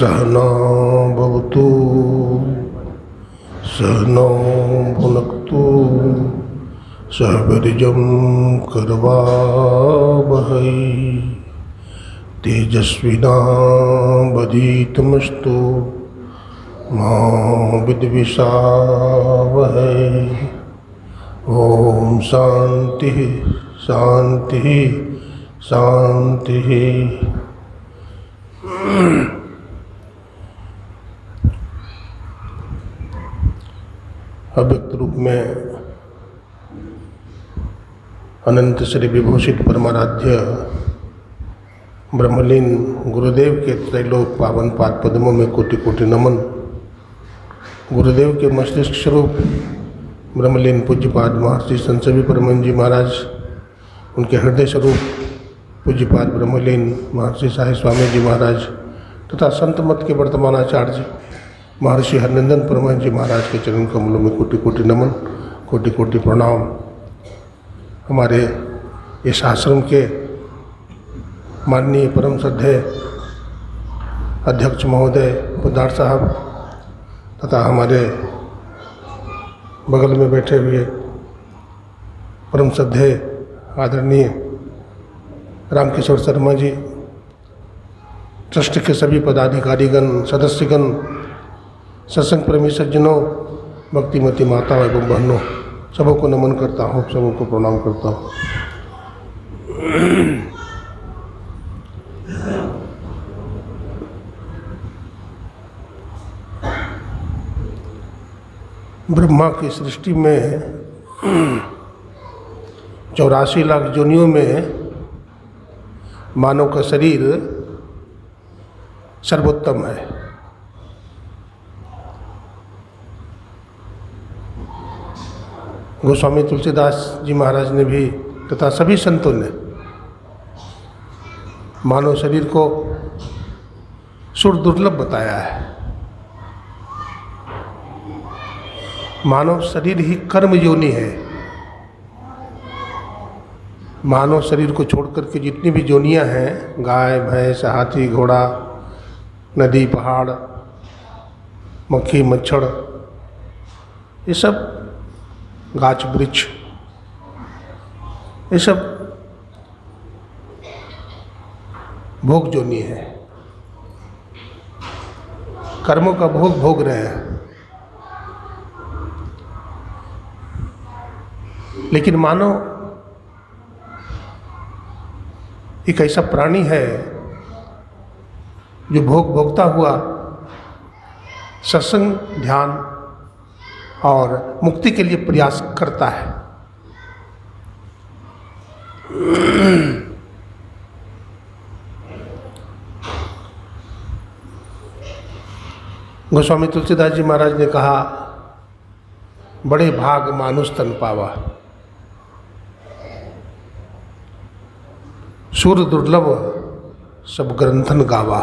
सहना भवतु सहनौ भुनक्तु सह वीर्यं करवावहै तेजस्विनावधीतमस्तु मा विद्विषावहै। ओम शांति शांति शांति। अव्यक्त रूप में अनंत श्री विभूषित परमाराध्य ब्रह्मलीन गुरुदेव के त्रैलोक पावन पाद पद्मों में कोटि कोटि नमन। गुरुदेव के मस्तिष्क स्वरूप ब्रह्मलीन पूज्यपाद महर्षि संत सेवी परमहंस जी महाराज, उनके हृदय स्वरूप पूज्यपाद ब्रह्मलीन महर्षि साई स्वामी जी महाराज तथा संत मत के वर्तमान आचार्य महर्षि हरनंदन परमहंस जी महाराज के चरण कमलों में कोटि कोटि नमन, कोटि कोटि प्रणाम। हमारे इस आश्रम के माननीय परम श्रद्धेय अध्यक्ष महोदय पोद्दार साहब तथा हमारे बगल में बैठे हुए परम श्रद्धेय आदरणीय रामकिशोर शर्मा जी, ट्रस्ट के सभी पदाधिकारीगण, सदस्यगण, सत्संग प्रेमी सज्जनों, भक्तिमती माताओं एवं बहनों, सबों को नमन करता हूँ, सबों को प्रणाम करता हूँ। ब्रह्मा की सृष्टि में 84 लाख योनियों में मानव का शरीर सर्वोत्तम है। गोस्वामी तुलसीदास जी महाराज ने भी तथा सभी संतों ने मानव शरीर को सुर दुर्लभ बताया है। मानव शरीर ही कर्म योनि है। मानव शरीर को छोड़कर के जितनी भी योनियां हैं, गाय भैंस हाथी घोड़ा नदी पहाड़ मक्खी मच्छर, ये सब गाछ वृक्ष, ये सब भोग योनि है। कर्मों का भोग भोग रहे हैं। लेकिन मानव एक ऐसा प्राणी है जो भोग भोगता हुआ सत्संग ध्यान और मुक्ति के लिए प्रयास करता है। गोस्वामी तुलसीदास जी महाराज ने कहा, बड़े भाग मानुष तन पावा, सुर दुर्लभ सब ग्रंथन गावा।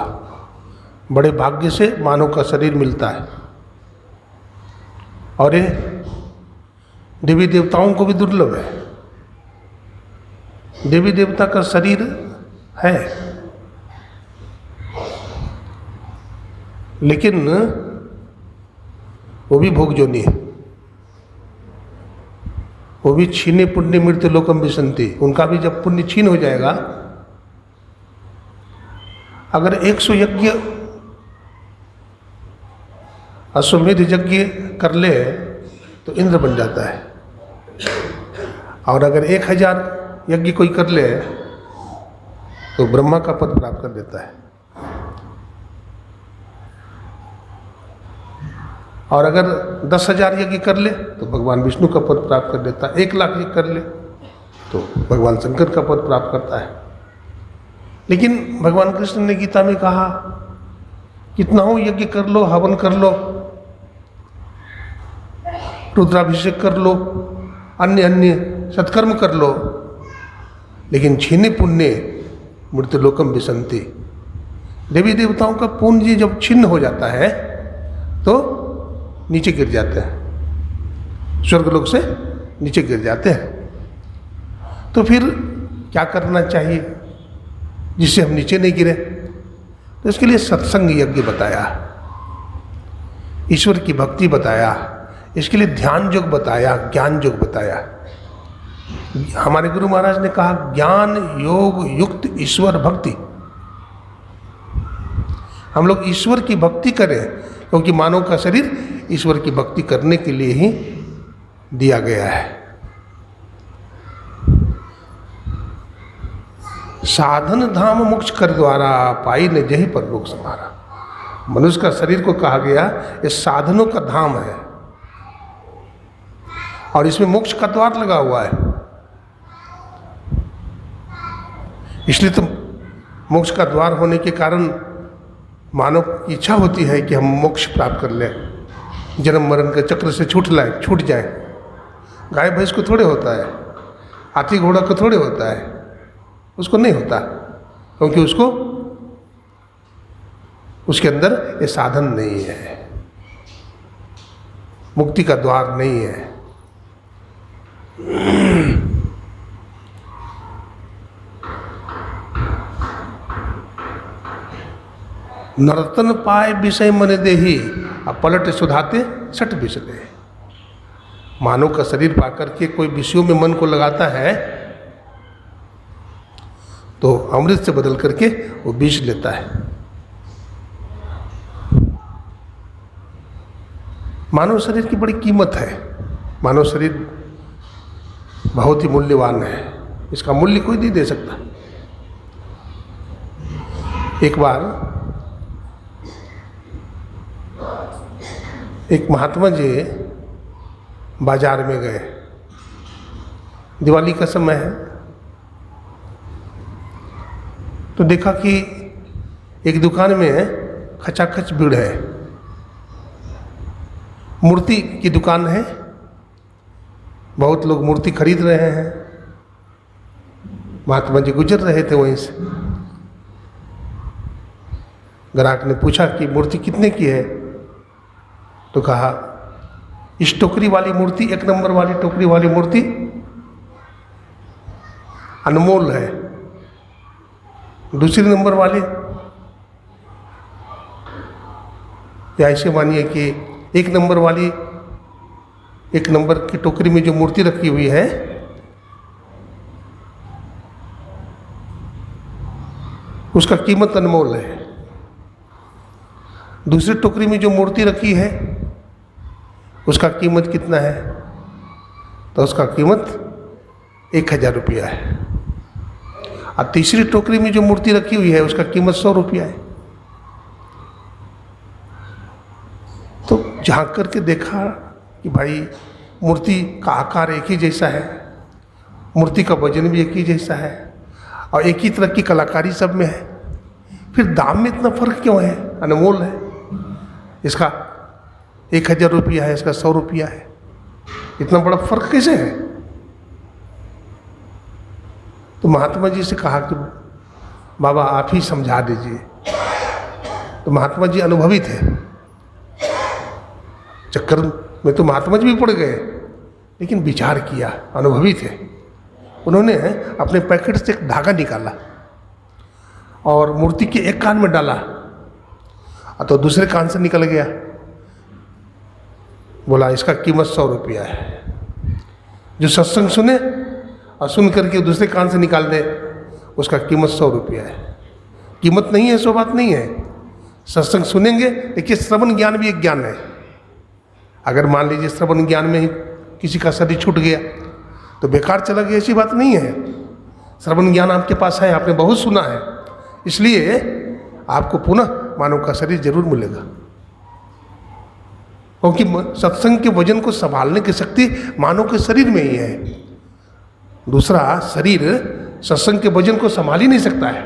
बड़े भाग्य से मानव का शरीर मिलता है और ये देवी देवताओं को भी दुर्लभ है। देवी देवता का शरीर है, लेकिन वो भी भोग योनि है। वो भी छीने पुण्य मृत्यु लोकम विसंति। उनका भी जब पुण्य छीन हो जाएगा, अगर 100 यज्ञ अश्वमेध यज्ञ कर ले तो इंद्र बन जाता है, और अगर 1000 यज्ञ कोई कर ले तो ब्रह्मा का पद प्राप्त कर देता है, और अगर 10,000 यज्ञ कर ले तो भगवान विष्णु का पद प्राप्त कर देता है। 1 लाख यज्ञ कर ले तो भगवान शंकर का पद प्राप्त करता है। लेकिन भगवान कृष्ण ने गीता में कहा, कितना हो यज्ञ कर लो, हवन कर लो, रुद्राभिषेक कर लो, अन्य अन्य सत्कर्म कर लो, लेकिन छीने पुण्य मृत्यु लोकम विसंति। देवी देवताओं का पुण्य जब छिन्न हो जाता है तो नीचे गिर जाते हैं, स्वर्गलोक से नीचे गिर जाते हैं। तो फिर क्या करना चाहिए जिससे हम नीचे नहीं गिरे? तो इसके लिए सत्संग यज्ञ बताया, ईश्वर की भक्ति बताया, इसके लिए ध्यान योग बताया, ज्ञान योग बताया। हमारे गुरु महाराज ने कहा ज्ञान योग युक्त ईश्वर भक्ति। हम लोग ईश्वर की भक्ति करें, क्योंकि मानव का शरीर ईश्वर की भक्ति करने के लिए ही दिया गया है। साधन धाम मोक्ष कर द्वारा, पाई न जही पर लोक समारा। मनुष्य का शरीर को कहा गया ये साधनों का धाम है, और इसमें मोक्ष का द्वार लगा हुआ है। इसलिए तो मोक्ष का द्वार होने के कारण मानव की इच्छा होती है कि हम मोक्ष प्राप्त कर लें, जन्म मरण के चक्र से छूट जाए। गाय भैंस को थोड़े होता है, हाथी घोड़ा को थोड़े होता है, उसको नहीं होता, क्योंकि उसके अंदर ये साधन नहीं है, मुक्ति का द्वार नहीं है। नर्तन पाए विषय मन देही, अब पलट सुधाते सट बिसले। मानव का शरीर पाकर के कोई विषयों में मन को लगाता है तो अमृत से बदल करके वो विष लेता है। मानव शरीर की बड़ी कीमत है, मानव शरीर बहुत ही मूल्यवान है, इसका मूल्य कोई नहीं दे सकता। एक बार एक महात्मा जी बाजार में गए, दिवाली का समय है, तो देखा कि एक दुकान में खचाखच भीड़ है, मूर्ति की दुकान है, बहुत लोग मूर्ति खरीद रहे हैं। महात्मा जी गुजर रहे थे वहीं से, ग्राहक ने पूछा कि मूर्ति कितने की है, तो कहा इस टोकरी वाली मूर्ति, 1 नंबर वाली टोकरी वाली मूर्ति अनमोल है, दूसरी नंबर वाली या ऐसे मानिए कि 1 नंबर वाली, 1 नंबर की टोकरी में जो मूर्ति रखी हुई है उसका कीमत अनमोल है, दूसरी टोकरी में जो मूर्ति रखी है उसका कीमत कितना है, तो उसका कीमत 1000 रुपया है, और तीसरी टोकरी में जो मूर्ति रखी हुई है उसका कीमत 100 रुपया है। तो झांक करके देखा कि भाई मूर्ति का आकार एक ही जैसा है, मूर्ति का वजन भी एक ही जैसा है, और एक ही तरह की कलाकारी सब में है, फिर दाम में इतना फर्क क्यों है, अनमोल है। इसका 1000 रुपया है, इसका 100 रुपया है, इतना बड़ा फर्क कैसे है। तो महात्मा जी से कहा कि बाबा आप ही समझा दीजिए। तो महात्मा जी अनुभवी थे, चक्कर में तो महात्मा जी भी पड़ गए, लेकिन विचार किया, अनुभवी थे। उन्होंने अपने पैकेट से एक धागा निकाला और मूर्ति के एक कान में डाला, तो दूसरे कान से निकल गया। बोला इसका कीमत 100 रुपया है। जो सत्संग सुने और सुन करके दूसरे कान से निकाल दे, उसका कीमत 100 रुपया है। कीमत नहीं है, सो बात नहीं है। सत्संग सुनेंगे, देखिए श्रवण ज्ञान भी एक ज्ञान है। अगर मान लीजिए श्रवण ज्ञान में ही किसी का शरीर छूट गया तो बेकार चला गया, ऐसी बात नहीं है। श्रवण ज्ञान आपके पास है, आपने बहुत सुना है, इसलिए आपको पुनः मानव का शरीर जरूर मिलेगा, क्योंकि सत्संग के वजन को संभालने की शक्ति मानव के शरीर में ही है। दूसरा शरीर सत्संग के वजन को संभाल ही नहीं सकता है,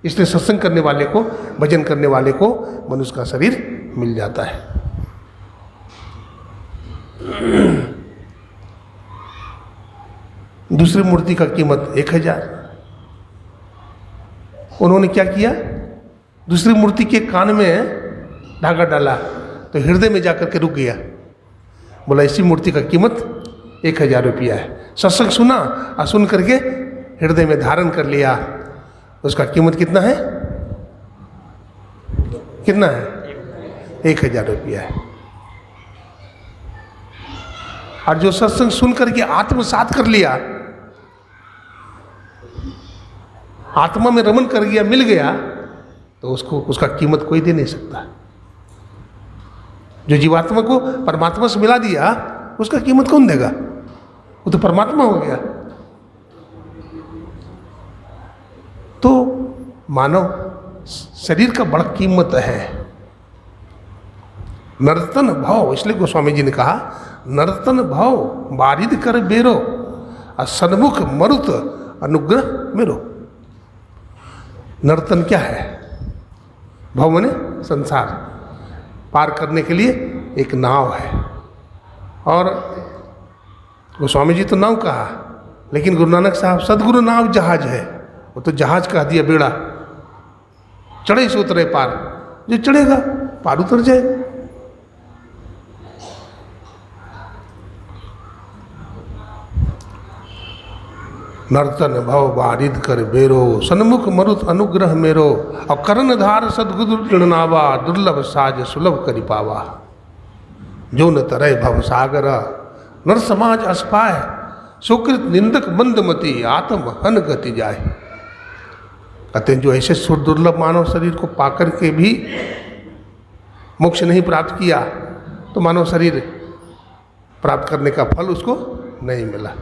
इसलिए सत्संग करने वाले को, भजन करने वाले को मनुष्य का शरीर मिल जाता है। दूसरी मूर्ति का कीमत 1000। उन्होंने क्या किया, दूसरी मूर्ति के कान में धागा डाला तो हृदय में जाकर के रुक गया। बोला इसी मूर्ति का कीमत 1000 रुपया है। सत्संग सुना और सुन करके हृदय में धारण कर लिया, उसका कीमत कितना है, कितना है? 1000 रुपया है। और जो सत्संग सुन करके आत्मसात कर लिया, आत्मा में रमन कर गया, मिल गया, तो उसको उसका कीमत कोई दे नहीं सकता। जो जीवात्मा को परमात्मा से मिला दिया, उसका कीमत कौन देगा? वो तो परमात्मा हो गया। तो मानव शरीर का बड़ा कीमत है। नर्तन भाव, इसलिए गोस्वामी जी ने कहा नर्तन भाव बारिद कर बेरो, सन्मुख मरुत अनुग्रह मेरो। नर्तन क्या है? भाव माने संसार पार करने के लिए एक नाव है। और गोस्वामी जी तो नाव कहा, लेकिन गुरु नानक साहब सदगुरु नाव जहाज है। वो तो जहाज कह दिया, बेड़ा चढ़े से उतरे पार। जो चढ़ेगा पार उतर जाए। नर्तन भव बारिद कर बेरो, सन्मुख मरुत अनुग्रह मेरो, और करण धार सदगुरु नावा, दुर्लभ साज सुलभ करि पावा। जो न तरय भव सागर, नर समाज अस्पाय, सुकृत निंदक मंदमती, आत्म हन गति जाए। कहते हैं जो ऐसे सुर दुर्लभ मानव शरीर को पाकर के भी मोक्ष नहीं प्राप्त किया, तो मानव शरीर प्राप्त करने का फल उसको नहीं मिला।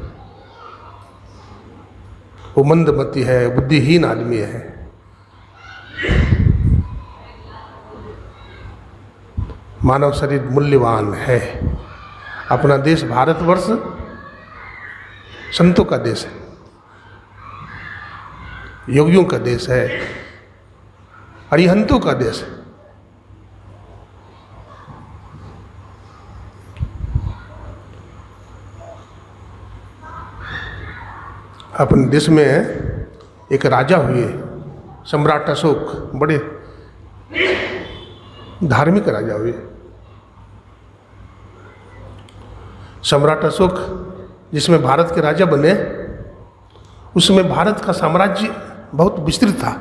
वो मंदमती है, बुद्धिहीन आदमी है। मानव शरीर मूल्यवान है। अपना देश भारतवर्ष संतों का देश है, योगियों का देश है, अरिहंतों का देश है। अपने देश में एक राजा हुए, सम्राट अशोक, बड़े धार्मिक राजा हुए। सम्राट अशोक जिसमें भारत के राजा बने, उसमें भारत का साम्राज्य बहुत विस्तृत था।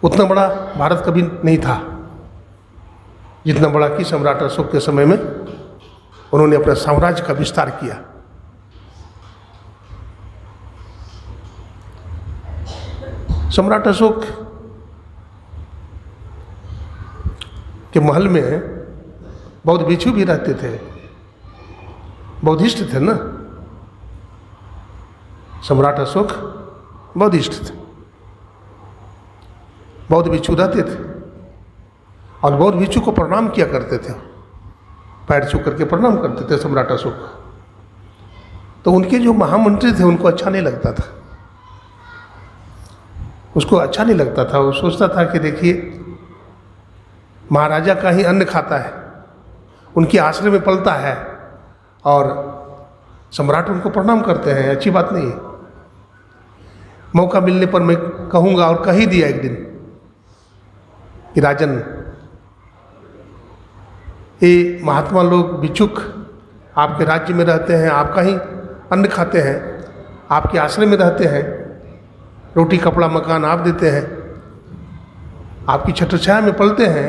उतना बड़ा भारत कभी नहीं था जितना बड़ा कि सम्राट अशोक के समय में उन्होंने अपने साम्राज्य का विस्तार किया। सम्राट अशोक के महल में बौद्ध भिक्षु भी रहते थे, बौद्धिस्ट थे ना। सम्राट अशोक बौद्धिस्ट थे, बौद्ध भिक्षु रहते थे और बौद्ध भिक्षु को प्रणाम किया करते थे, पैर छू करके प्रणाम करते थे सम्राट अशोक। तो उनके जो महामंत्री थे उनको अच्छा नहीं लगता था, उसको अच्छा नहीं लगता था। वो सोचता था कि देखिए महाराजा का ही अन्न खाता है, उनके आश्रय में पलता है और सम्राट उनको प्रणाम करते हैं, अच्छी बात नहीं है। मौका मिलने पर मैं कहूँगा, और कह ही दिया एक दिन कि राजन, ये महात्मा लोग भिक्षुक आपके राज्य में रहते हैं, आपका ही अन्न खाते हैं, आपके आश्रय में रहते हैं, रोटी कपड़ा मकान आप देते हैं, आपकी छत्रछाया में पलते हैं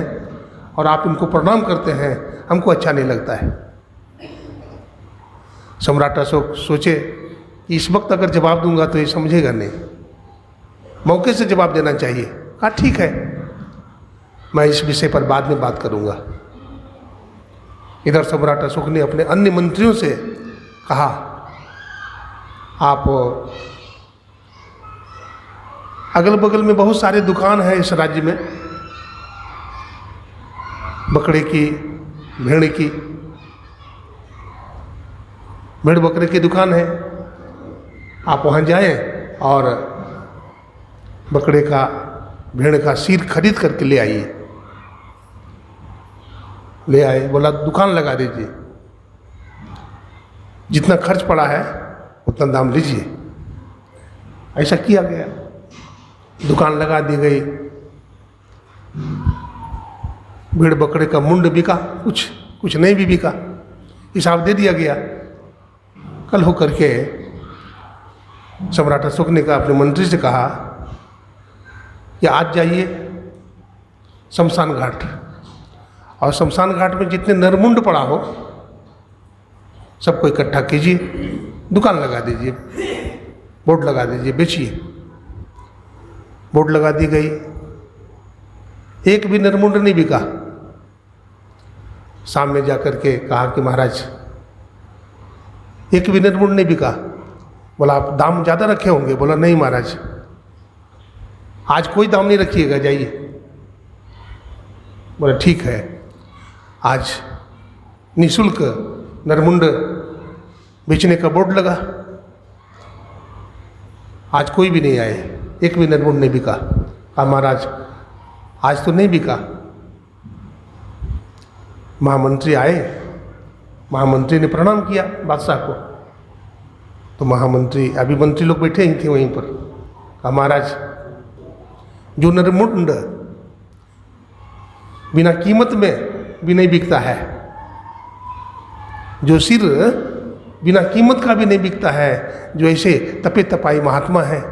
और आप इनको प्रणाम करते हैं, हमको अच्छा नहीं लगता है। सम्राट अशोक सोचे कि इस वक्त अगर जवाब दूंगा तो ये समझेगा नहीं, मौके से जवाब देना चाहिए। कहा ठीक है, मैं इस विषय पर बाद में बात करूंगा। इधर सम्राट अशोक ने अपने अन्य मंत्रियों से कहा, आप अगल बगल में बहुत सारे दुकान हैं इस राज्य में, बकरे की, भेड़ की, भेड़ बकरे की दुकान है, आप वहाँ जाएं और बकरे का, भेड़ का सिर खरीद करके ले आइए। ले आए, बोला दुकान लगा दीजिए, जितना खर्च पड़ा है उतना दाम लीजिए। ऐसा किया गया, दुकान लगा दी गई। भेड़ बकरे का मुंड बिका, कुछ नहीं भी बिका, हिसाब दे दिया गया। कल हो करके सम्राट अशोक ने कहा, अपने मंत्री से कहा कि आज जाइए शमशान घाट, और शमशान घाट में जितने नरमुंड पड़ा हो सबको इकट्ठा कीजिए, दुकान लगा दीजिए, बोर्ड लगा दीजिए, बेचिए। बोर्ड लगा दी गई, एक भी नरमुंड नहीं बिका। सामने जाकर के कहा कि महाराज एक भी नरमुंड नहीं बिका। बोला आप दाम ज़्यादा रखे होंगे? बोला नहीं महाराज, आज कोई दाम नहीं रखिएगा, जाइए। बोला ठीक है, आज निःशुल्क नरमुंड बेचने का बोर्ड लगा, आज कोई भी नहीं आए, एक भी नरमुंड नहीं बिका। कहा महाराज आज तो नहीं बिका। महामंत्री आए, महामंत्री ने प्रणाम किया बादशाह को, तो महामंत्री, अभी मंत्री लोग बैठे ही थे वहीं पर। कहा महाराज जो नरमुंड बिना कीमत में भी नहीं बिकता है, जो सिर बिना कीमत का भी नहीं बिकता है, जो ऐसे तपे तपाई महात्मा हैं,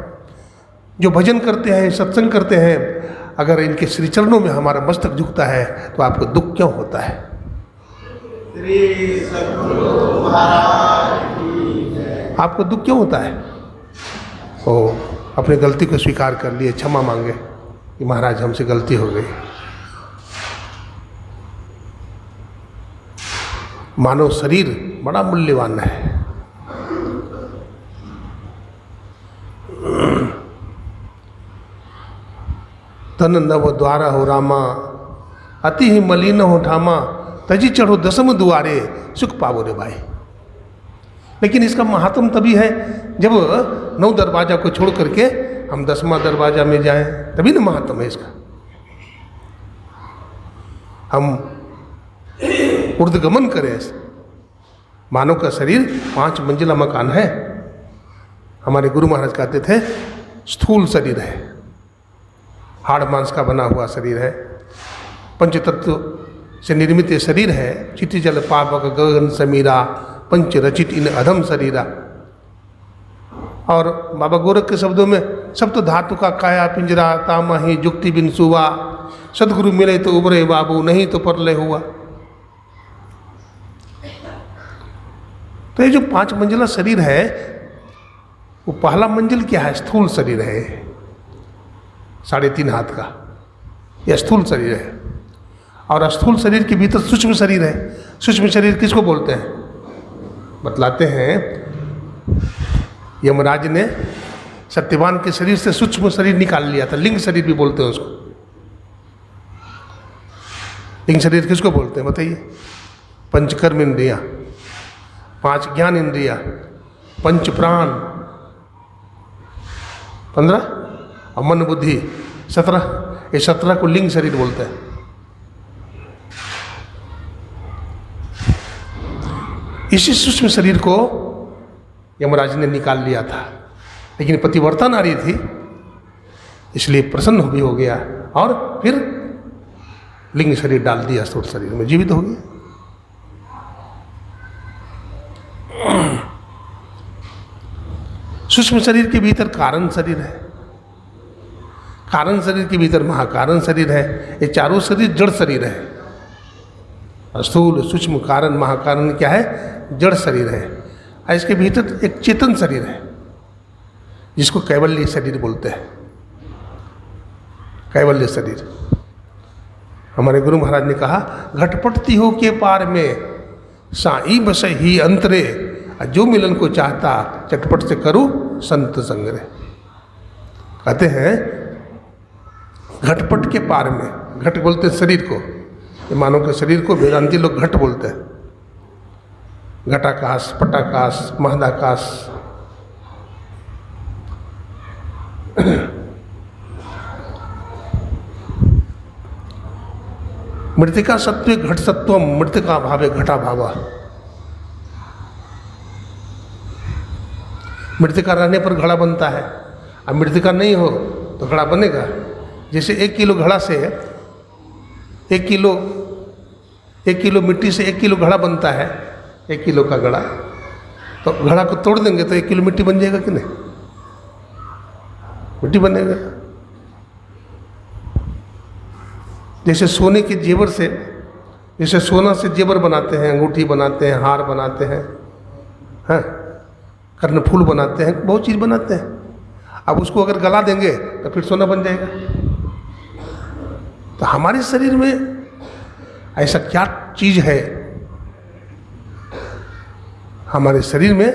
जो भजन करते हैं, सत्संग करते हैं, अगर इनके श्री चरणों में हमारा मस्तक झुकता है तो आपको दुख क्यों होता है? आपको दुख क्यों होता है? ओ अपनी गलती को स्वीकार कर लिए, क्षमा मांगे कि महाराज हमसे गलती हो गई। मानव शरीर बड़ा मूल्यवान है। तन नव द्वारा हो रामा, अति ही मलिन हो ठामा, तजी चढ़ो दसम दुआरे, सुख पावो रे भाई। लेकिन इसका महात्म तभी है जब 9 दरवाजा को छोड़ करके हम 10वां दरवाजा में जाएं, तभी ना महात्म है इसका। हम ऊर्ध्वगमन करें। मानव का शरीर 5 मंजिला मकान है। हमारे गुरु महाराज कहते थे स्थूल शरीर है, हाड़ मांस का बना हुआ शरीर है, पंचतत्व से निर्मित ये शरीर है। चिति जल पावक गगन समीरा, पंच रचित इन अधम शरीरा। और बाबा गोरख के शब्दों में सप्त धातु का काया पिंजरा, तामा ही जुक्ति बिन सुवा, सदगुरु मिले तो उबरे बाबू, नहीं तो परले हुआ। तो ये जो 5 मंजिला शरीर है, वो पहला मंजिल क्या है? स्थूल शरीर है, 3.5 हाथ का, यह स्थूल शरीर है। और स्थूल शरीर के भीतर सूक्ष्म शरीर है। सूक्ष्म शरीर किसको बोलते हैं? बतलाते हैं, यमराज ने सत्यवान के शरीर से सूक्ष्म शरीर निकाल लिया था, लिंग शरीर भी बोलते हैं उसको। लिंग शरीर किसको बोलते हैं बताइए? पंचकर्म इंद्रिया, 5 ज्ञान इंद्रिया, पंच प्राण 15 और मन बुद्धि 17, ये 17 को लिंग शरीर बोलते हैं। इसी सूक्ष्म शरीर को यमराज ने निकाल लिया था, लेकिन पतिव्रता नारी थी इसलिए प्रसन्न भी हो गया और फिर लिंग शरीर डाल दिया स्थूल शरीर में, जीवित हो गया। सूक्ष्म शरीर के भीतर कारण शरीर है, कारण शरीर के भीतर महाकारण शरीर है। ये चारों शरीर जड़ शरीर है। स्थूल सूक्ष्म कारण महाकारण क्या है? जड़ शरीर है। और इसके भीतर एक चेतन शरीर है जिसको कैवल्य शरीर बोलते हैं। कैवल्य शरीर। हमारे गुरु महाराज ने कहा, घटपटती हो के पार में साई बस ही अंतरे, जो मिलन को चाहता चटपट से करो संत संग्रह। कहते हैं घटपट के पार में, घट बोलते हैं शरीर को, ये मानव के शरीर को वेदांती लोग घट बोलते हैं। घटाकाश, पटाकाश, महदाकाश। मृतिका सत्वे घट सत्वम, मृतिका भावे घटा भावा। मृतिका रहने पर घड़ा बनता है, अब मृतिका नहीं हो तो घड़ा बनेगा। जैसे 1 किलो घड़ा से 1 किलो मिट्टी से 1 किलो घड़ा बनता है, 1 किलो का घड़ा, तो घड़ा को तोड़ देंगे तो 1 किलो मिट्टी बन जाएगा कि नहीं? मिट्टी बनेगा। जैसे सोने के जेवर से, जैसे सोना से जेवर बनाते हैं, अंगूठी बनाते हैं, हार बनाते हैं, हाँ, कर्णफूल बनाते हैं, बहुत चीज़ बनाते हैं। अब उसको अगर गला देंगे तो फिर सोना बन जाएगा। तो हमारे शरीर में ऐसा क्या चीज़ है, हमारे शरीर में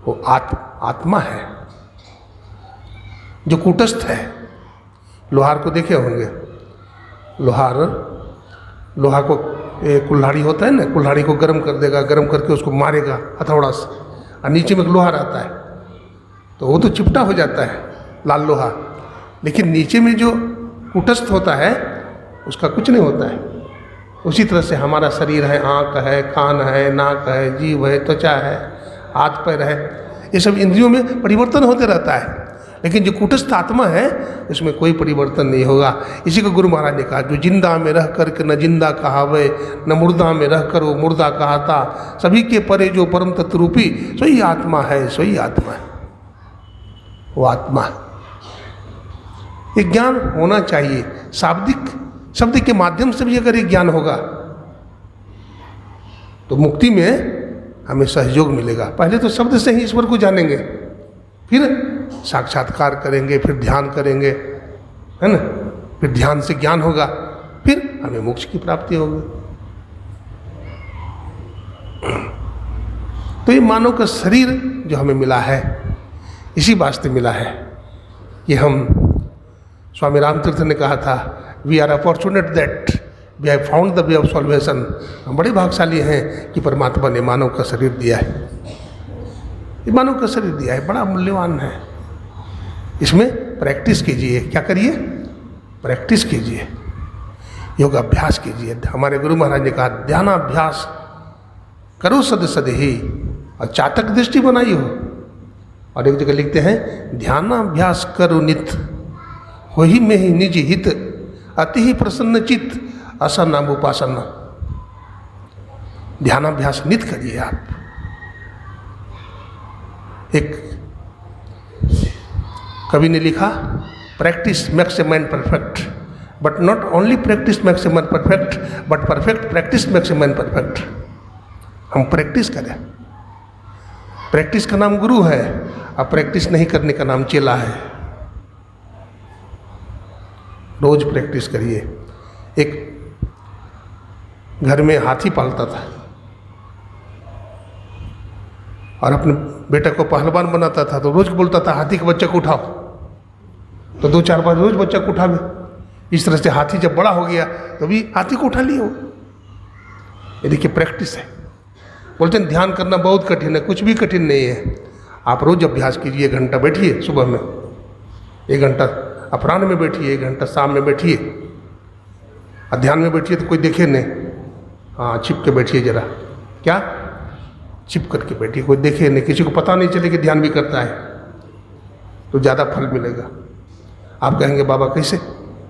वो आत्मा है जो कूटस्थ है। लोहार को देखे होंगे, लोहा को कुल्हाड़ी होता है ना, कुल्हाड़ी को गर्म कर देगा, गर्म करके उसको मारेगा हथौड़ा से, और नीचे में एक लोहा रहता है तो वो तो चिपटा हो जाता है, लाल लोहा। लेकिन नीचे में जो कूटस्थ होता है उसका कुछ नहीं होता है। उसी तरह से हमारा शरीर है, आँख है, कान है, नाक है, जीभ है, त्वचा है, हाथ पैर है, ये सब इंद्रियों में परिवर्तन होते रहता है। लेकिन जो कूटस्थ आत्मा है उसमें कोई परिवर्तन नहीं होगा। इसी को गुरु महाराज ने कहा, जो जिंदा में रह कर के न जिंदा कहावे, न मुर्दा में रह कर वो मुर्दा कहाता, सभी के परे जो परम तत्व रूपी सोई आत्मा है, सोई आत्मा है, वो आत्मा। ये ज्ञान होना चाहिए। शाब्दिक शब्द के माध्यम से भी अगर ये ज्ञान होगा तो मुक्ति में हमें सहयोग मिलेगा। पहले तो शब्द से ही ईश्वर को जानेंगे, फिर साक्षात्कार करेंगे, फिर ध्यान करेंगे, है ना, फिर ध्यान से ज्ञान होगा, फिर हमें मोक्ष की प्राप्ति होगी। तो ये मानव का शरीर जो हमें मिला है, इसी वास्ते मिला है कि हम, स्वामी रामतीर्थ ने कहा था, we are opportunate that we have found the way of salvation. हम बड़े भाग्यशाली हैं कि परमात्मा ने मानव का शरीर दिया है, ये मानव का शरीर दिया है, बड़ा मूल्यवान है। इसमें प्रैक्टिस कीजिए। क्या करिए? प्रैक्टिस कीजिए, योग अभ्यास कीजिए। हमारे गुरु महाराज ने कहा, ध्यानाभ्यास करो सद सद ही, और चातक दृष्टि बनाई हो। और एक जगह लिखते हैं, ध्यानाभ्यास करो नित, हो ही में ही निज हित, अति ही प्रसन्न चित्त, असन्नाम उपासना। ध्यानाभ्यास नित करिए आप। एक कवि ने लिखा, practice makes a man perfect, but not only practice makes a man perfect, but perfect practice makes a man perfect. हम प्रैक्टिस करें। प्रैक्टिस का नाम गुरु है, और प्रैक्टिस नहीं करने का नाम चेला है। रोज प्रैक्टिस करिए। एक घर में हाथी पालता था और अपने बेटे को पहलवान बनाता था, तो रोज बोलता था, हाथी के बच्चे को उठाओ, तो 2-4 बार रोज बच्चा को उठावे। इस तरह से हाथी जब बड़ा हो गया तो भी हाथी को उठा लिया। ये देखिए प्रैक्टिस है। बोलते हैं ध्यान करना बहुत कठिन है, कुछ भी कठिन नहीं है। आप रोज अभ्यास कीजिए। 1 घंटा बैठिए सुबह में, 1 घंटा अपराह्न में बैठिए, 1 घंटा शाम में बैठिए। और ध्यान में बैठिए तो कोई देखे नहीं, हाँ छिप के बैठिए जरा। क्या? छिप करके बैठिए, कोई देखे नहीं, किसी को पता नहीं चले कि ध्यान भी करता है, तो ज़्यादा फल मिलेगा। आप कहेंगे बाबा कैसे?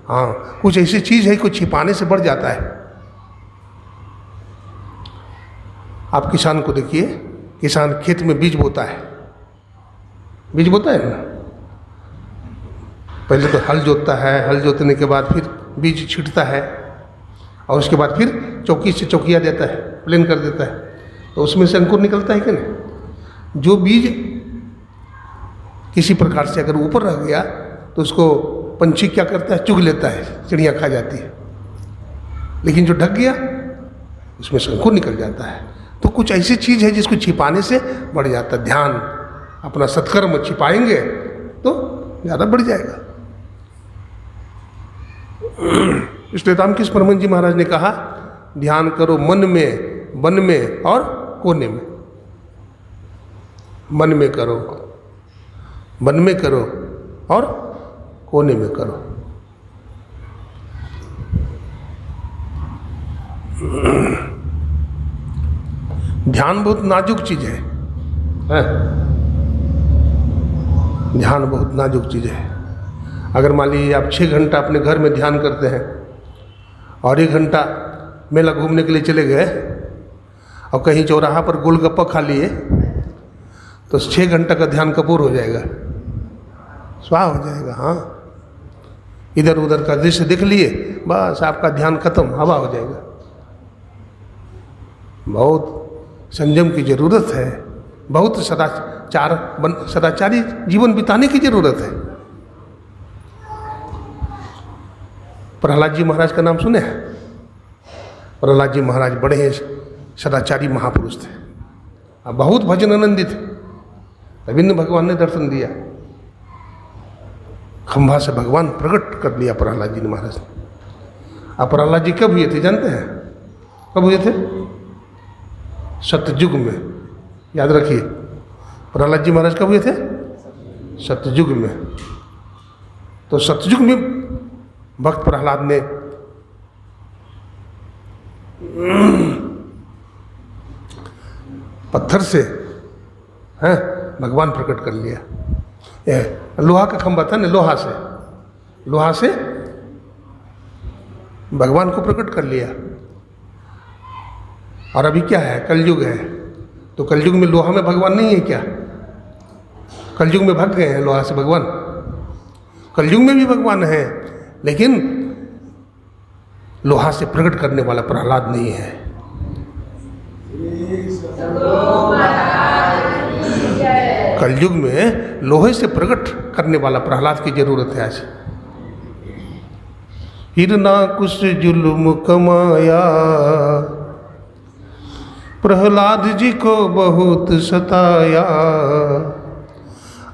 हाँ, कुछ ऐसी चीज़ है, कुछ छिपाने से बढ़ जाता है। आप किसान को देखिए, किसान खेत में बीज बोता है, बीज बोता है ना, पहले तो हल जोतता है, हल जोतने के बाद फिर बीज छिटता है, और उसके बाद फिर चौकी से चौकिया देता है, प्लेन कर देता है, तो उसमें से अंकुर निकलता है कि नहीं। जो बीज किसी प्रकार से अगर ऊपर रह गया तो उसको पंछी क्या करता है? चुग लेता है, चिड़िया खा जाती है। लेकिन जो ढक गया उसमें से अंकुर निकल जाता है। तो कुछ ऐसी चीज़ है जिसको छिपाने से बढ़ जाता है। ध्यान, अपना सत्कर्म छिपाएंगे तो ज़्यादा बढ़ जाएगा। इसलिए रामकृष्ण परमहंस जी महाराज ने कहा, ध्यान करो मन में, वन में और कोने में। मन में करो, वन में करो और कोने में करो। ध्यान बहुत नाजुक चीज़ है, ध्यान बहुत नाजुक चीज़ है। अगर मान लीजिए आप 6 घंटा अपने घर में ध्यान करते हैं और 1 घंटा मेला घूमने के लिए चले गए और कहीं चौराहा पर गोलगप्पा खा लिए, तो 6 घंटा का ध्यान कपूर हो जाएगा, स्वाह हो जाएगा। हाँ, इधर उधर का दृश्य देख लिए, बस आपका ध्यान खत्म, हवा हो जाएगा। बहुत संयम की जरूरत है, बहुत सदाचारी जीवन बिताने की जरूरत है। प्रहलाद जी महाराज का नाम सुने हैं? प्रहलाद जी महाराज बड़े सदाचारी महापुरुष थे, अब बहुत भजन आनंदी थे। तभी ने भगवान ने दर्शन दिया, खंभा से भगवान प्रकट कर लिया प्रहलाद जी ने महाराज ने। अब प्रहलाद जी कब हुए थे जानते हैं? कब हुए थे? सतयुग में, याद रखिए। प्रहलाद जी महाराज कब हुए थे? सतयुग में। तो सतयुग में भक्त प्रहलाद ने पत्थर से भगवान प्रकट कर लिया। लोहा का खंभा था ना, लोहा से भगवान को प्रकट कर लिया। और अभी क्या है? कलयुग है, तो कलयुग में लोहा में भगवान नहीं है क्या? कलयुग में भाग गए हैं लोहा से भगवान। कलयुग में भी भगवान है, लेकिन लोहा से प्रकट करने वाला प्रहलाद नहीं है। कलयुग में लोहे से प्रकट करने वाला प्रहलाद की जरूरत है आज। हिरनाकुश जुल्म कमाया, प्रहलाद जी को बहुत सताया।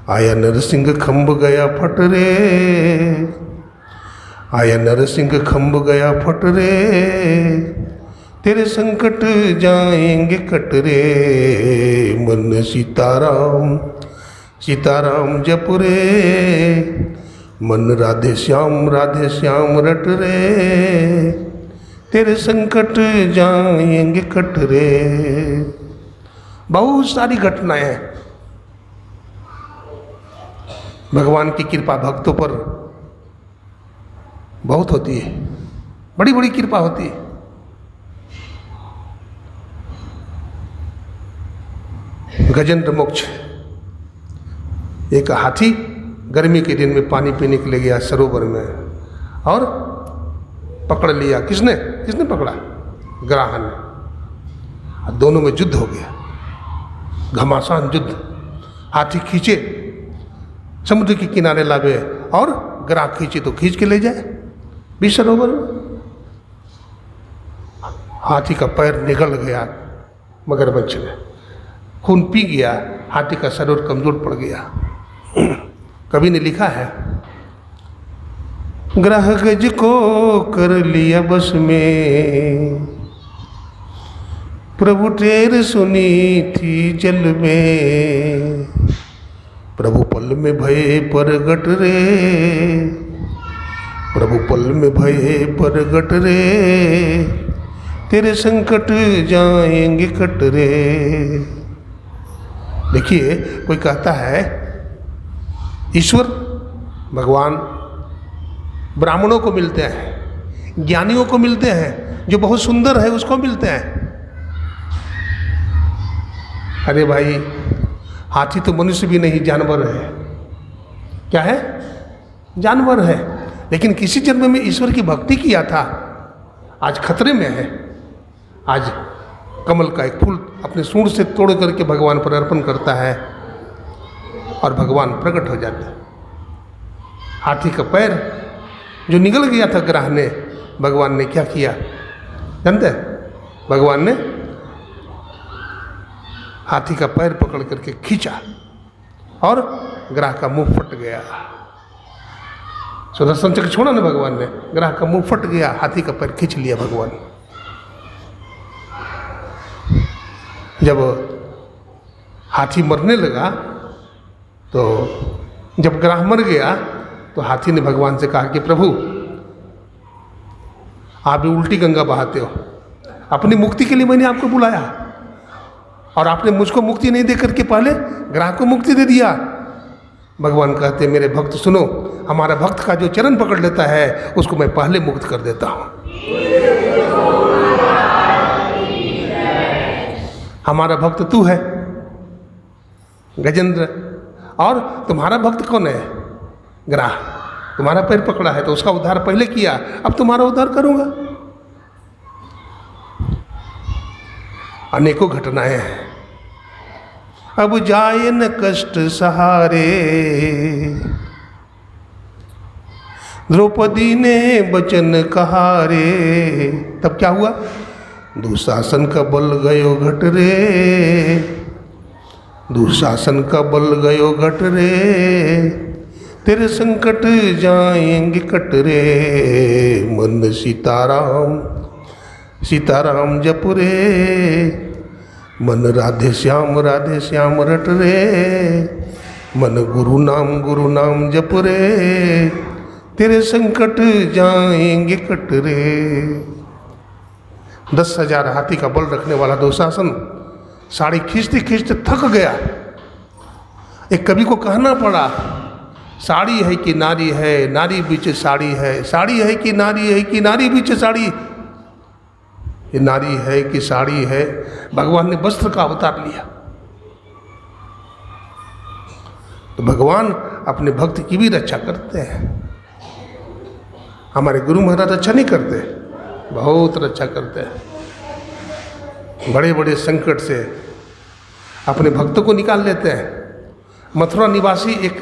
आया नरसिंह खंभ गया फट रे, आया नरसिंह खंभ गया फट रे। तेरे संकट जाएंगे कट रे, मन सीताराम सीताराम जप रे। मन राधे श्याम रट रे। तेरे संकट जाएंगे कट रे। बहुत सारी घटनाएं हैं। भगवान की कृपा भक्तों पर बहुत होती है, बड़ी बड़ी कृपा होती है। गजेंद्र मोक्ष, एक हाथी गर्मी के दिन में पानी पीने के लिए गया सरोवर में, और पकड़ लिया। किसने पकड़ा? ग्राह ने। दोनों में युद्ध हो गया, घमासान युद्ध। हाथी खींचे समुद्र के किनारे लावे, और ग्राह खींचे तो खींच के ले जाए बीच सरोवर में। हाथी का पैर निगल गया मगरमच्छ में, खून पी गया, हाथी का शरीर कमजोर पड़ गया। कवि ने लिखा है, ग्रह गज को कर लिया बस में, प्रभु टेर सुनी थी जल में। प्रभु पल में भये परगट रे, प्रभु पल में भये परगट रे। तेरे संकट जाएंगे कट रे। देखिए, कोई कहता है ईश्वर भगवान ब्राह्मणों को मिलते हैं, ज्ञानियों को मिलते हैं, जो बहुत सुंदर है उसको मिलते हैं। अरे भाई, हाथी तो मनुष्य भी नहीं, जानवर है। क्या है? जानवर है, लेकिन किसी जन्म में ईश्वर की भक्ति किया था, आज खतरे में है। आज कमल का एक फूल अपने सूंड से तोड़ करके भगवान पर अर्पण करता है और भगवान प्रकट हो जाते हैं। हाथी का पैर जो निगल गया था ग्राह ने, भगवान ने क्या किया जानते हैं? भगवान ने हाथी का पैर पकड़ करके खींचा और ग्राह का मुंह फट गया। सुदर्शन चक्र छोड़ा ना भगवान ने, ग्राह का मुंह फट गया, हाथी का पैर खींच लिया भगवान। जब हाथी मरने लगा, तो जब ग्राह मर गया, तो हाथी ने भगवान से कहा कि प्रभु, आप भी उल्टी गंगा बहाते हो। अपनी मुक्ति के लिए मैंने आपको बुलाया, और आपने मुझको मुक्ति नहीं दे करके पहले ग्राह को मुक्ति दे दिया। भगवान कहते, मेरे भक्त सुनो, हमारा भक्त का जो चरण पकड़ लेता है उसको मैं पहले मुक्त कर देता हूँ। हमारा भक्त तू है गजेंद्र, और तुम्हारा भक्त कौन है? ग्राह। तुम्हारा पैर पकड़ा है तो उसका उद्धार पहले किया, अब तुम्हारा उद्धार करूंगा। अनेकों घटनाएं हैं। अब जाए न कष्ट सहारे, द्रौपदी ने बचन कहा रे। तब क्या हुआ? दुशासन का बल गयो घट रे, दुशासन का बल गयो घट रे, तेरे संकट जाएंगे कट रे। मन सीताराम सीताराम जप रे, मन राधे श्याम रट रे। मन गुरु नाम जप रे, तेरे संकट जाएंगे कट रे। 10,000 हाथी का बल रखने वाला दुशासन साड़ी खींचते खींचते थक गया। एक कवि को कहना पड़ा, साड़ी है कि नारी है, नारी बीच साड़ी है, साड़ी है कि नारी है, कि नारी बीच साड़ी। ये नारी है कि साड़ी है। भगवान ने वस्त्र का अवतार लिया। तो भगवान अपने भक्त की भी रक्षा करते हैं। हमारे गुरु महाराज रक्षा नहीं करते, बहुत रक्षा करते हैं। बड़े बड़े संकट से अपने भक्तों को निकाल लेते हैं। मथुरा निवासी एक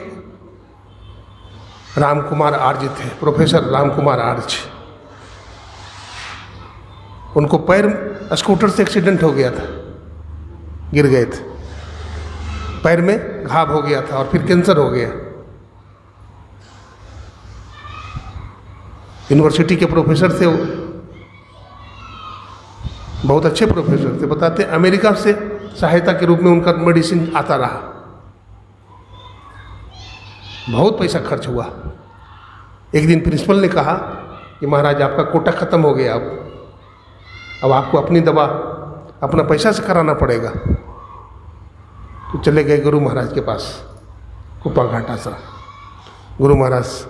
राम कुमार आर्य थे, प्रोफेसर राम कुमार आर्य। उनको पैर स्कूटर से एक्सीडेंट हो गया था, गिर गए थे, पैर में घाव हो गया था और फिर कैंसर हो गया। यूनिवर्सिटी के प्रोफेसर थे, वो बहुत अच्छे प्रोफेसर थे। बताते अमेरिका से सहायता के रूप में उनका मेडिसिन आता रहा, बहुत पैसा खर्च हुआ। एक दिन प्रिंसिपल ने कहा कि महाराज आपका कोटा खत्म हो गया, अब आपको अपनी दवा अपना पैसा से कराना पड़ेगा। तो चले गए गुरु महाराज के पास, कुप्पा घाटा सा। गुरु महाराज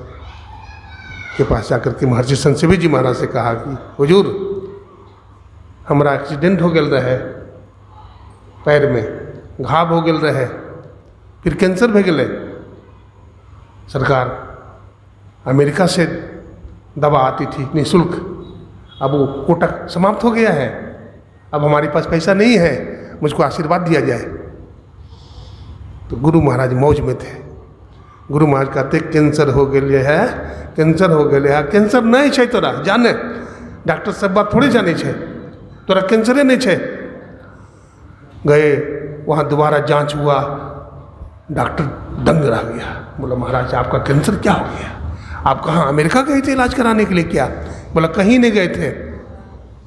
के पास जाकर के महर्षि संजीवी जी महाराज से कहा कि हुजूर हमारा एक्सीडेंट हो गल रहे, पैर में घाव हो गल रहे, फिर कैंसर हो गए। सरकार अमेरिका से दवा आती थी निःशुल्क, अब वो कोटा समाप्त हो गया है, अब हमारे पास पैसा नहीं है, मुझको आशीर्वाद दिया जाए। तो गुरु महाराज मौज में थे। गुरु महाराज कहते कैंसर हो गए है, कैंसर हो गए है। कैंसर नहीं है तोरा, जाने डॉक्टर सब बात थोड़ी जाने छे, तोरा कैंसरे नहीं है। गए वहाँ दोबारा जांच हुआ, डॉक्टर दंग रह गया। बोला महाराज आपका कैंसर क्या हो गया? आप कहाँ अमेरिका गए थे इलाज कराने के लिए क्या? बोला कहीं नहीं गए थे,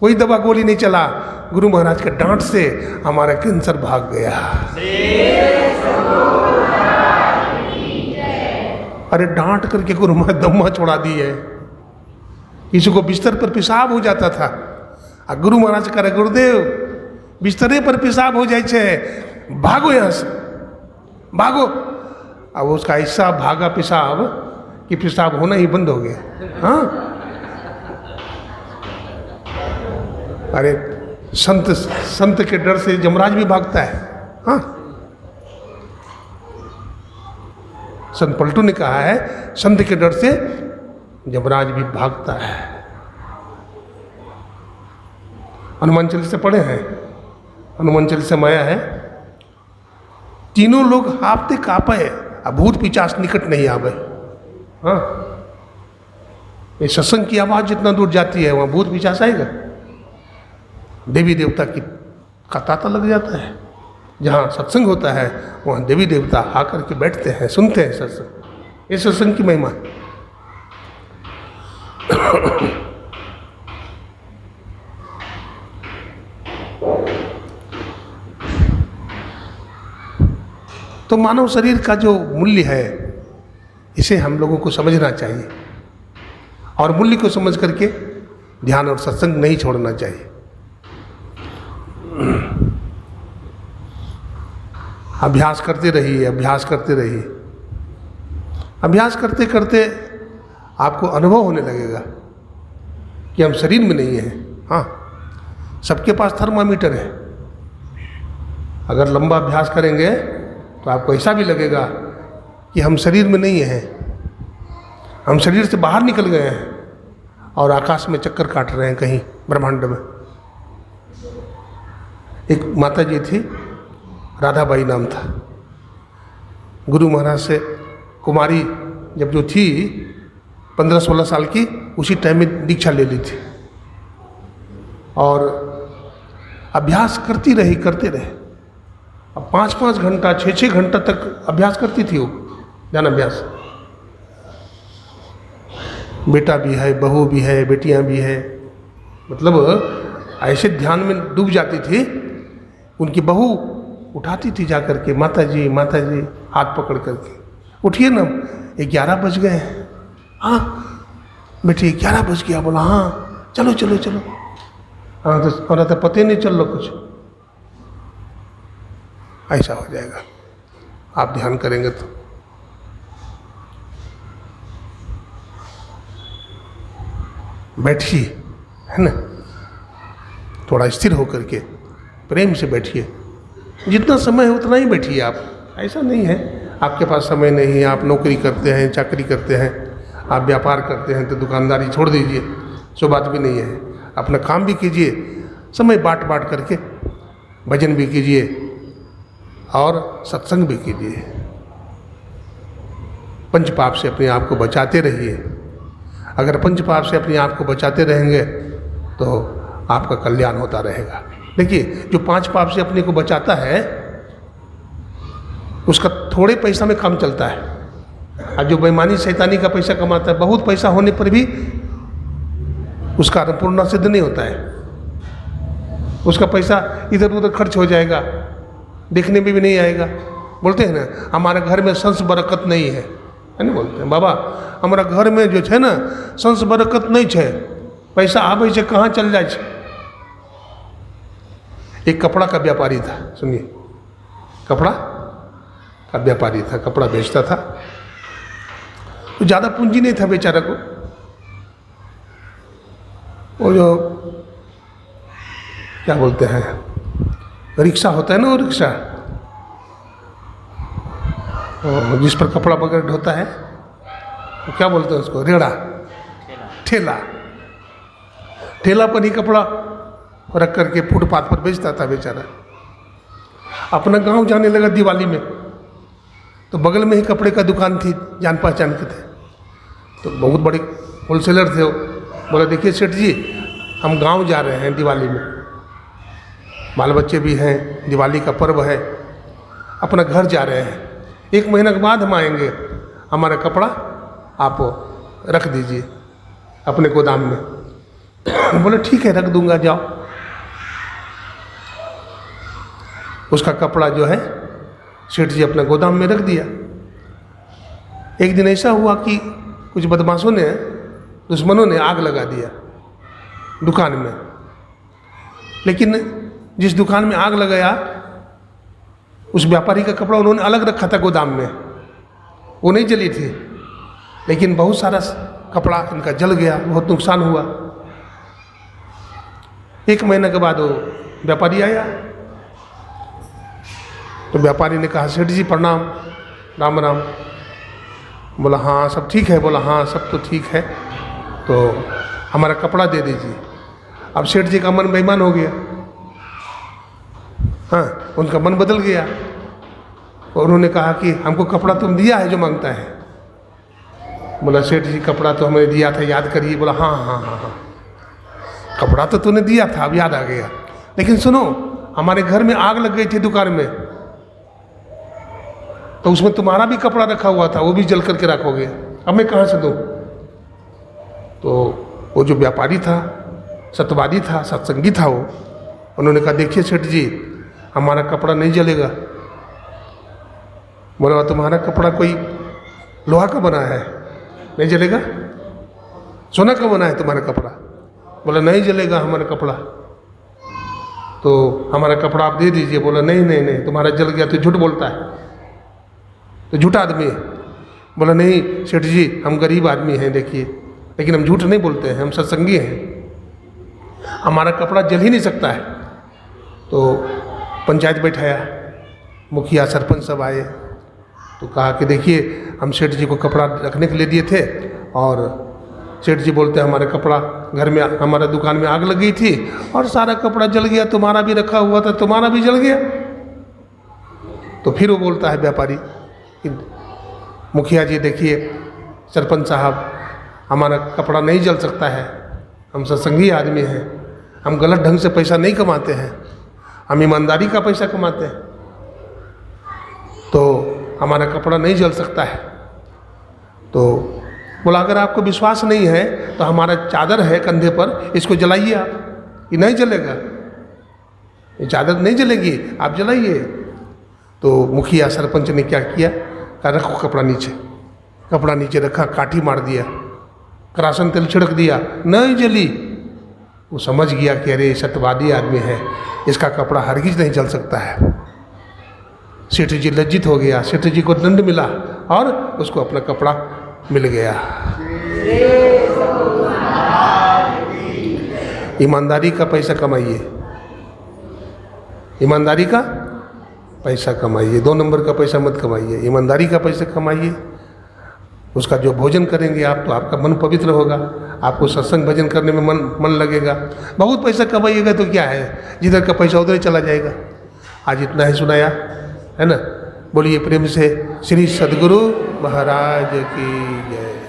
कोई दवा गोली नहीं चला। गुरु महाराज के डांट से हमारा कैंसर भाग गया। अरे डांट करके गुरु महाराज दम्मा छोड़ा दी है। किसी को बिस्तर पर पेशाब हो जाता था, आ गुरु महाराज करे गुरुदेव बिस्तरे पर पेशाब हो जाए छे, भागो यहाँ से भागो। अब उसका ऐसा भागा पेशाब कि पेशाब होना ही बंद हो गया। हाँ, अरे संत के डर से यमराज भी भागता है। हाँ, संत पलटू ने कहा है संत के डर से यमराज भी भागता है। हनुमान चालीसा पढ़े हैं? हनुमान चालीसा में आया है, तीनों लोग हाफते कापे, भूत पिचास निकट नहीं आवे। हाँ, ये सत्संग की आवाज़ जितना दूर जाती है वहाँ भूत पिचास आएगा। देवी देवता की का तांता लग जाता है। जहाँ सत्संग होता है वहाँ देवी देवता आकर के बैठते हैं, सुनते हैं सत्संग। ये सत्संग की महिमा। तो मानव शरीर का जो मूल्य है इसे हम लोगों को समझना चाहिए, और मूल्य को समझ करके ध्यान और सत्संग नहीं छोड़ना चाहिए। अभ्यास करते रहिए, अभ्यास करते रहिए। अभ्यास करते करते आपको अनुभव होने लगेगा कि हम शरीर में नहीं हैं। हाँ, सबके पास थर्मामीटर है। अगर लंबा अभ्यास करेंगे तो आपको ऐसा भी लगेगा कि हम शरीर में नहीं हैं। हम शरीर से बाहर निकल गए हैं और आकाश में चक्कर काट रहे हैं कहीं ब्रह्मांड में। एक माता जी थी, राधाबाई नाम था। गुरु महाराज से कुमारी जब जो थी 15-16 साल की, उसी टाइम में दीक्षा ले ली थी और अभ्यास करते रहे। अब 5-5 घंटा 6-6 घंटा तक अभ्यास करती थी वो, ध्यान अभ्यास। बेटा भी है, बहू भी है, बेटियां भी है, मतलब ऐसे ध्यान में डूब जाती थी। उनकी बहू उठाती थी जा करके, माता जी हाथ पकड़ करके, उठिए ना, 11 बज गए हैं। हाँ बेटी 11 बज गया। बोला हाँ चलो। हाँ तो हमारा तो पता ही नहीं चल रहा कुछ। ऐसा हो जाएगा आप ध्यान करेंगे तो। बैठिए, है ना, थोड़ा स्थिर होकर के प्रेम से बैठिए। जितना समय है उतना ही बैठिए आप। ऐसा नहीं है आपके पास समय नहीं है, आप नौकरी करते हैं, चाकरी करते हैं, आप व्यापार करते हैं तो दुकानदारी छोड़ दीजिए, सो बात भी नहीं है। अपना काम भी कीजिए, समय बांट करके, भजन भी कीजिए और सत्संग भी कीजिए। पंच पाप से अपने आप को बचाते रहिए। अगर पंच पाप से अपने आप को बचाते रहेंगे तो आपका कल्याण होता रहेगा। देखिए, जो 5 पाप से अपने को बचाता है उसका थोड़े पैसा में काम चलता है। और जो बेईमानी शैतानी का पैसा कमाता है, बहुत पैसा होने पर भी उसका पूर्ण सिद्ध नहीं होता है। उसका पैसा इधर उधर खर्च हो जाएगा, देखने में भी नहीं आएगा। बोलते हैं ना, हमारे घर में संस बरकत नहीं है ना, बोलते हैं बाबा हमारा घर में जो है ना संस बरकत नहीं है, पैसा आवे से कहाँ चल जाए। एक कपड़ा का व्यापारी था, सुनिए, कपड़ा का व्यापारी था, कपड़ा बेचता था। तो ज़्यादा पूंजी नहीं था बेचारा को। वो जो क्या बोलते हैं, रिक्शा होता है ना, वो रिक्शा जिस पर कपड़ा वगैरह ढोता है, वो क्या बोलते हैं उसको, रेड़ा, ठेला पर ही कपड़ा रख करके फुटपाथ पर बेचता था बेचारा। अपना गांव जाने लगा दिवाली में, तो बगल में ही कपड़े का दुकान थी, जान पहचान के थे, तो बहुत बड़े होलसेलर थे वो। बोला देखिए सेठ जी, हम गांव जा रहे हैं दिवाली में, बाल बच्चे भी हैं, दिवाली का पर्व है, अपना घर जा रहे हैं, 1 महीना के बाद हम आएंगे, हमारा कपड़ा आप रख दीजिए अपने गोदाम में। बोले ठीक है, रख दूंगा, जाओ। उसका कपड़ा जो है सेठ जी अपना गोदाम में रख दिया। एक दिन ऐसा हुआ कि कुछ बदमाशों ने, दुश्मनों ने आग लगा दिया दुकान में। लेकिन जिस दुकान में आग लगाया, उस व्यापारी का कपड़ा उन्होंने अलग रखा था गोदाम में, वो नहीं जली थी, लेकिन बहुत सारा कपड़ा इनका जल गया, बहुत नुकसान हुआ। 1 महीने के बाद वो व्यापारी आया, तो व्यापारी ने कहा सेठ जी प्रणाम, राम राम। बोला हाँ सब ठीक है। बोला हाँ सब तो ठीक है, तो हमारा कपड़ा दे दीजिए। अब सेठ जी का मन बेईमान हो गया, हाँ उनका मन बदल गया, और उन्होंने कहा कि हमको कपड़ा तुम दिया है जो मांगता है। बोला सेठ जी कपड़ा तो हमने दिया था, याद करिए। बोला हाँ, कपड़ा तो तूने दिया था, अब याद आ गया, लेकिन सुनो हमारे घर में आग लग गई थी दुकान में, तो उसमें तुम्हारा भी कपड़ा रखा हुआ था, वो भी जल करके रखोगे, अब मैं कहाँ से दूँ। तो वो जो व्यापारी था, सत्यवादी था, सत्संगी था, वो उन्होंने कहा देखिए सेठ जी हमारा कपड़ा नहीं जलेगा। बोला तुम्हारा कपड़ा कोई लोहा का बना है, नहीं जलेगा? सोना का बना है तुम्हारा कपड़ा? बोला नहीं जलेगा हमारा कपड़ा, तो हमारा कपड़ा आप दे दीजिए। बोला नहीं तुम्हारा जल गया तो झूठ बोलता है, तो झूठा आदमी है। बोला नहीं सेठ जी हम गरीब आदमी हैं, देखिए, लेकिन हम झूठ नहीं बोलते हैं, हम सत्संगी हैं, हमारा कपड़ा जल ही नहीं सकता है। तो पंचायत बैठाया, मुखिया सरपंच सब आए, तो कहा कि देखिए हम सेठ जी को कपड़ा रखने के लिए दिए थे, और सेठ जी बोलते हैं हमारे कपड़ा घर में, हमारे दुकान में आग लग गई थी और सारा कपड़ा जल गया, तुम्हारा भी रखा हुआ था, तुम्हारा भी जल गया। तो फिर वो बोलता है व्यापारी, मुखिया जी देखिए, सरपंच साहब, हमारा कपड़ा नहीं जल सकता है, हम सत्संगी आदमी हैं, हम गलत ढंग से पैसा नहीं कमाते हैं, हम ईमानदारी का पैसा कमाते हैं, तो हमारा कपड़ा नहीं जल सकता है। तो बोला अगर आपको विश्वास नहीं है तो हमारा चादर है कंधे पर, इसको जलाइए आप, ये नहीं जलेगा, ये चादर नहीं जलेगी, आप जलाइए। तो मुखिया सरपंच ने क्या किया, कहा रखो कपड़ा नीचे, कपड़ा नीचे रखा, काठी मार दिया, करासन तेल छिड़क दिया, नहीं जली। वो समझ गया कि अरे सत्यवादी आदमी है, इसका कपड़ा हरगिज नहीं जल सकता है। सेठ जी लज्जित हो गया, सेठ जी को दंड मिला और उसको अपना कपड़ा मिल गया। ईमानदारी का पैसा कमाइए, ईमानदारी का पैसा कमाइए, 2 नंबर का पैसा मत कमाइए, ईमानदारी का पैसा कमाइए। उसका जो भोजन करेंगे आप तो आपका मन पवित्र होगा, आपको सत्संग भजन करने में मन लगेगा। बहुत पैसा कमाइएगा तो क्या है, जिधर का पैसा उधर ही चला जाएगा। आज इतना ही सुनाया है ना। बोलिए प्रेम से श्री सद्गुरु महाराज की जय।